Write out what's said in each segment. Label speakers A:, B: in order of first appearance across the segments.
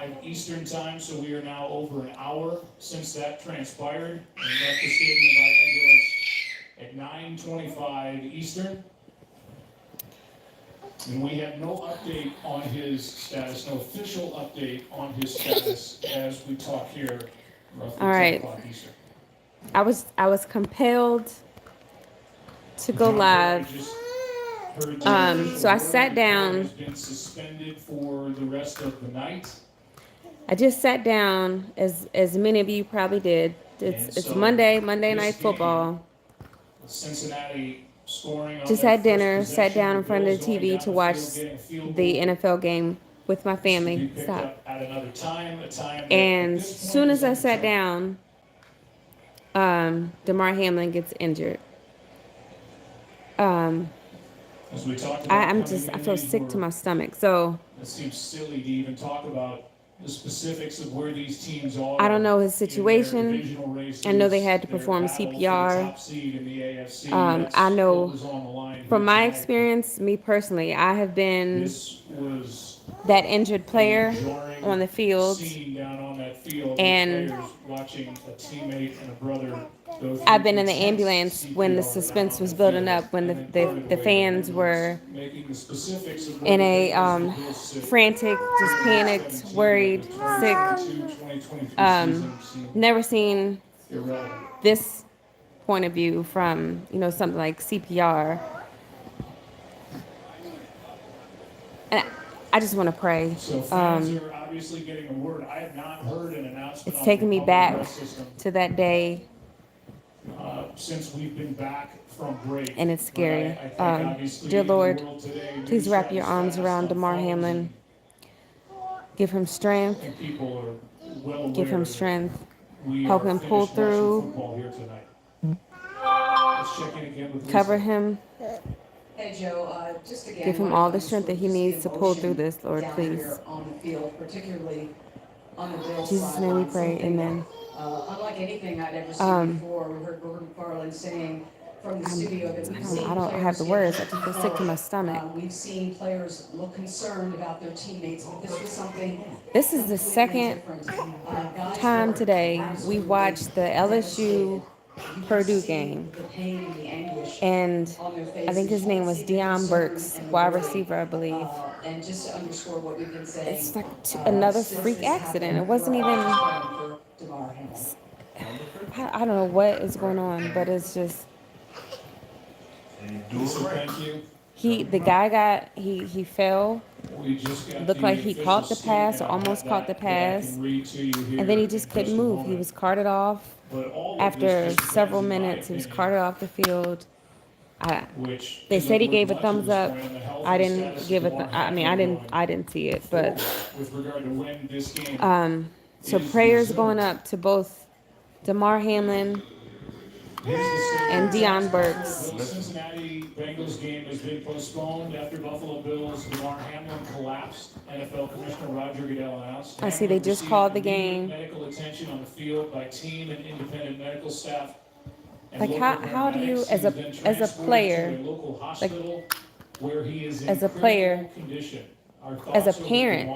A: 9:25 Eastern time, so we are now over an hour since that transpired. We left the stadium by ambulance at 9:25 Eastern. And we have no update on his status, no official update on his status as we talk here roughly 10 o'clock Eastern.
B: I was compelled to go live. So I sat down.
A: Has been suspended for the rest of the night.
B: I just sat down, as many of you probably did. It's Monday Night Football.
A: Cincinnati scoring on
B: just had dinner, sat down in front of the TV to watch the NFL game with my family. Stop. And as soon as I sat down, Damar Hamlin gets injured. I feel sick to my stomach. So
A: it seems silly to even talk about the specifics of where these teams are.
B: I don't know his situation. I know they had to perform CPR. I know from my experience, me personally, I have been that injured player on the field, and I've been in the ambulance when the suspense was building up, when the fans were in a frantic, just panicked, worried, sick. Never seen this point of view from, something like CPR. And I just want to pray.
A: So fans are obviously getting a word. I have not heard an announcement.
B: It's taken me back to that day.
A: Since we've been back from break.
B: And it's scary. Dear Lord, please wrap your arms around Damar Hamlin. Give him strength. Give him strength. Help him pull through. Cover him.
C: Hey Joe, just again,
B: give him all the strength that he needs to pull through this, Lord, please.
C: On the field, particularly on the Bills
B: In Jesus' name we pray, amen.
C: Unlike anything I'd ever seen before, we heard Gordon McFarland saying from the studio that we've seen
B: I don't have the words. I just feel sick to my stomach.
C: We've seen players look concerned about their teammates, but this was something.
B: This is the second time today we watched the LSU Purdue game, and I think his name was Deion Burks, wide receiver, I believe.
C: And just to underscore what we've been saying,
B: it's like another freak accident. It wasn't even. I don't know what is going on, but it's just. The guy he fell. Looked like he caught the pass or almost caught the pass, and then he just couldn't move. He was carted off. After several minutes, he was carted off the field. They said he gave a thumbs up. I didn't give it. I didn't see it. But so prayers going up to both Damar Hamlin and Deion Burks.
A: The Cincinnati Bengals game has been postponed after Buffalo Bills' Damar Hamlin collapsed. NFL Commissioner Roger Goodell announced.
B: I see they just called the game.
A: Medical attention on the field by team and independent medical staff.
B: Like how do you as a player, like as a player, as a parent,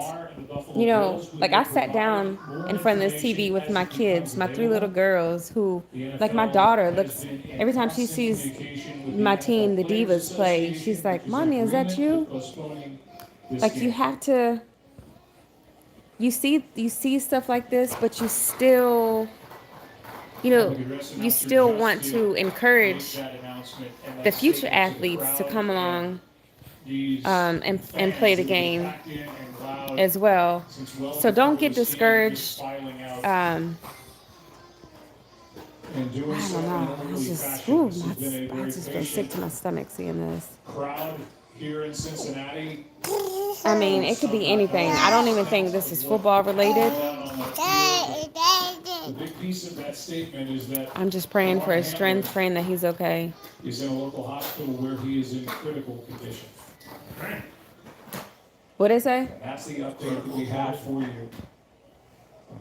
B: like I sat down in front of this TV with my kids, my 3 little girls, who, like my daughter looks, every time she sees my team, the Divas, play, she's like, Mommy, is that you? Like you have to, you see stuff like this, but you still, you still want to encourage the future athletes to come along and play the game as well. So don't get discouraged. I don't know. I just feel sick to my stomach seeing this.
A: Here in Cincinnati.
B: I mean, it could be anything. I don't even think this is football related.
A: The big piece of that statement is that
B: I'm just praying for his strength, praying that he's okay.
A: He's in a local hospital where he is in critical condition.
B: What did it say?
A: That's the update that we have for you.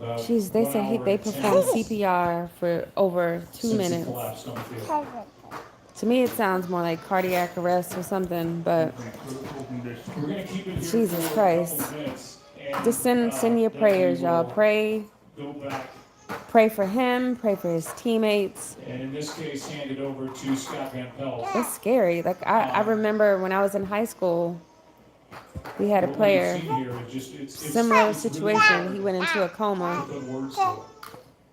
B: Jeez, they said they performed CPR for over 2 minutes. To me, it sounds more like cardiac arrest or something, but Jesus Christ. Just send your
A: that we
B: prayers, y'all.
A: will go back
B: Pray for him. Pray for his teammates.
A: and in this case hand it over to Scott Van Pelt.
B: It's scary. Like I remember when I was in high school, we had a
A: What we've
B: player,
A: seen here is just
B: similar
A: it's really
B: situation.
A: hard
B: He went into a
A: to
B: coma
A: put words to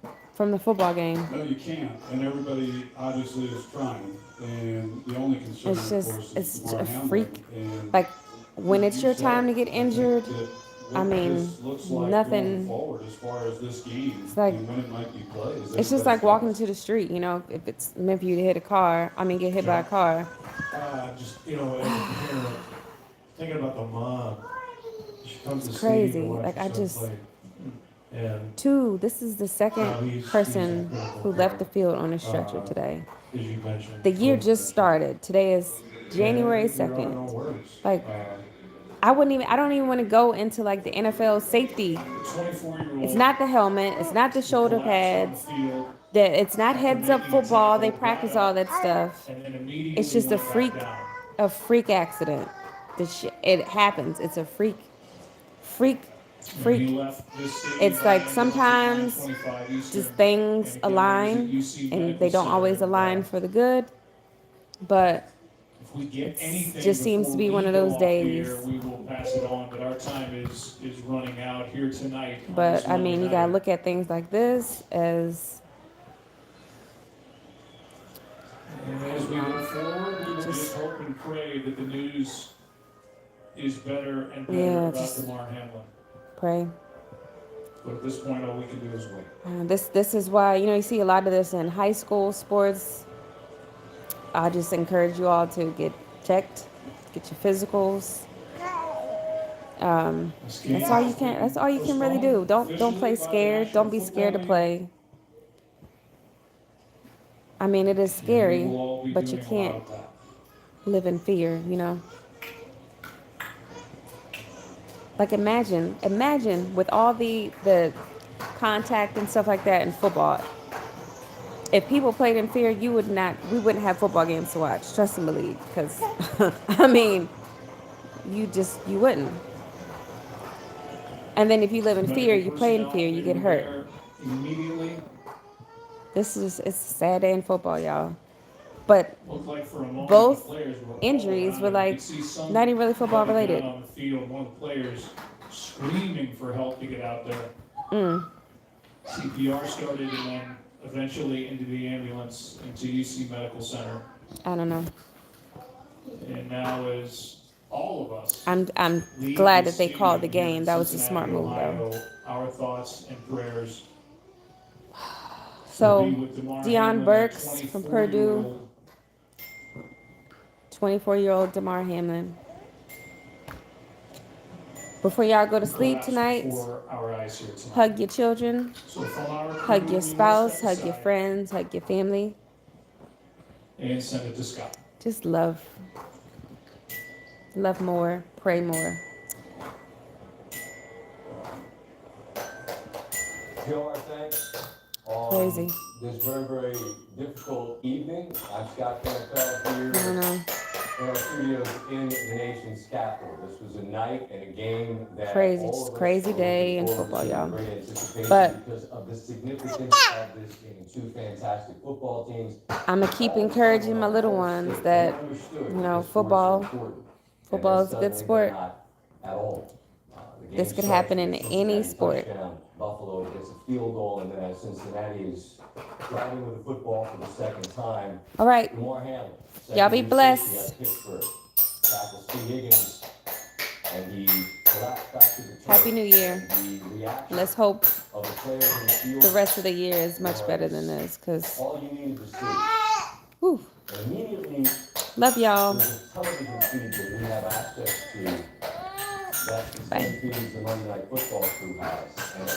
A: it.
B: from the football game.
D: No, you can't, and everybody obviously is trying, and the only concern,
B: It's
D: of
B: just,
D: course,
B: it's
D: is
B: a
D: Damar Hamlin.
B: freak.
D: And
B: Like when it's
D: you
B: your
D: said
B: time to
D: it.
B: get
D: I think
B: injured,
D: that
B: I
D: what
B: mean,
D: this looks like
B: nothing.
D: going forward as far as this game
B: It's like
D: and when it might be played is
B: it's just like
D: everybody's
B: walking
D: guess.
B: to the street. You know, if it's meant for you to hit a car, I mean, get hit by a car.
E: Just, as a parent, thinking about the mom. She comes to
B: It's
E: the stadium
B: crazy.
E: to watch
B: Like
E: her
B: I
E: son
B: just.
E: play. And
B: This is the second
E: he's
B: person
E: a critical
B: who left the
E: part,
B: field on a stretcher
E: uh,
B: today.
E: as you mentioned.
B: The year just
E: mentioned.
B: started. Today is January
E: And there are no
B: 2nd.
E: words.
B: Like, I don't even want to go into like the NFL safety.
A: The 24-year-old
B: It's not the helmet. It's not the shoulder pads. It's not heads up football. They practice all that stuff.
A: and then immediately
B: It's just a
A: went back down.
B: freak accident. It happens. It's a freak.
A: And he left this stadium
B: It's
A: by
B: like
A: ambulance at
B: sometimes
A: 9:25 Eastern.
B: just things
A: And again,
B: align,
A: it was at UC
B: and
A: Medical
B: they don't
A: Center.
B: always align for the good. But
A: If we get anything
B: just seems to be
A: before
B: one of
A: we go
B: those
A: off the
B: days.
A: air, we will pass it on, but our time is running out here tonight. on
B: But
A: this
B: I mean, you
A: Monday
B: gotta
A: night.
B: look at things like this as
A: And as we look forward, we will just hope and pray that the news is better and better
B: Yeah,
A: about
B: just-
A: Damar Hamlin.
B: pray.
A: But at this point, all we can do is wait.
B: This is why you see a lot of this in high school sports. I just encourage you all to get checked, get your physicals. That's all you can. That's all you can really do. Don't play scared. Don't be scared to play. I mean, it is scary, but you can't live in fear. Like imagine with all the contact and stuff like that in football. If people played in fear, we wouldn't have football games to watch. Trust and believe, because I mean, you wouldn't. And then if you live in fear, you play in fear, you get hurt.
A: Immediately.
B: It's a sad day in football, y'all. But
A: Looked like for a moment
B: both
A: the players were all
B: injuries
A: around
B: were
A: him.
B: like
A: You could see some
B: not even really football
A: running
B: related.
A: down on the field, one of the players screaming for help to get out there. CPR started and then eventually into the ambulance into UC Medical Center.
B: I don't know.
A: And now as all of us
B: I'm
A: leave
B: glad
A: the
B: that they called the
A: stadium here in
B: game. That was a
A: Cincinnati,
B: smart move,
A: Ohio,
B: though.
A: our thoughts and prayers
B: So,
A: will be with Damar
B: Deion
A: Hamlin,
B: Burks from
A: 24-year-old.
B: Purdue, 24-year-old Damar Hamlin. Before y'all go to sleep
A: collapsed
B: tonight,
A: before our eyes here tonight.
B: hug your children,
A: So from our
B: hug
A: crew,
B: your
A: we will
B: spouse,
A: step
B: hug your
A: aside
B: friends, hug your family.
A: and send it to Scott.
B: Just love. Love more, pray more.
F: Joe, our thanks on
B: Crazy.
F: this very, very difficult evening. I'm Scott Campbell here
B: I don't know.
F: in our studios in the nation's capital. This was a night and a game that
B: Crazy,
F: all
B: just
F: of us
B: crazy
F: are
B: day in
F: looking forward
B: football,
F: to
B: y'all.
F: with great anticipation
B: But-
F: because of the significance of this game. Two fantastic football teams.
B: I'm going to keep encouraging my little ones that, football is a good sport.
F: At all. The
B: This
F: game
B: could
F: starts
B: happen in
F: with
B: any
F: Cincinnati
B: sport.
F: touchdown. Buffalo gets a field goal, and then as Cincinnati is driving with the football for the second time,
B: All right.
F: Damar Hamlin.
B: Y'all be
F: second
B: blessed.
F: safety at Pittsburgh, tackles T. Higgins, and he collapsed back to the turf.
B: Happy New Year.
F: And the reaction
B: Let's hope
F: of the players in the field,
B: the rest of the year is much better than this, because,
F: all you needed to see.
B: whew,
F: And immediately,
B: love y'all.
F: there's a television feed that we have access to that the
B: Bye.
F: same feeds the Monday Night Football crew has. And